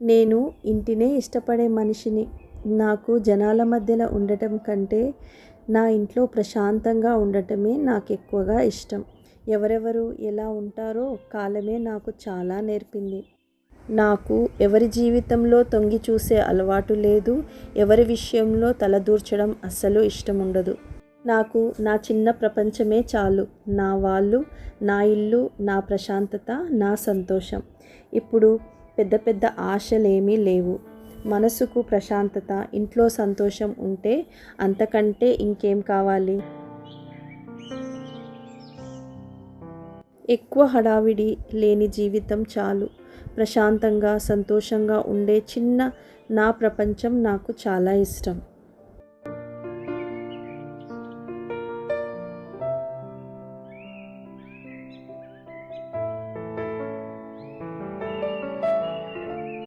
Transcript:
నేను ఇంటినే ఇష్టపడే మనిషిని. నాకు జనాల మధ్యలో ఉండటం కంటే నా ఇంట్లో ప్రశాంతంగా ఉండటమే నాకెక్కువగా ఇష్టం. ఎవరెవరు ఎలా ఉంటారో కాలమే నాకు చాలా నేర్పింది. నాకు ఎవరి జీవితంలో తొంగి చూసే అలవాటు లేదు. ఎవరి విషయంలో తలదూర్చడం అస్సలు ఇష్టముండదు. నాకు నా చిన్న ప్రపంచమే చాలు. నా వాళ్ళు, నా ఇల్లు, నా ప్రశాంతత, నా సంతోషం. ఇప్పుడు పెద్ద పెద్ద ఆశలేమీ లేవు. మనసుకు ప్రశాంతత, ఇంట్లో సంతోషం ఉంటే అంతకంటే ఇంకేం కావాలి? ఎక్కువ హడావిడి లేని జీవితం చాలు. ప్రశాంతంగా, సంతోషంగా ఉండే చిన్న నా ప్రపంచం నాకు చాలా ఇష్టం.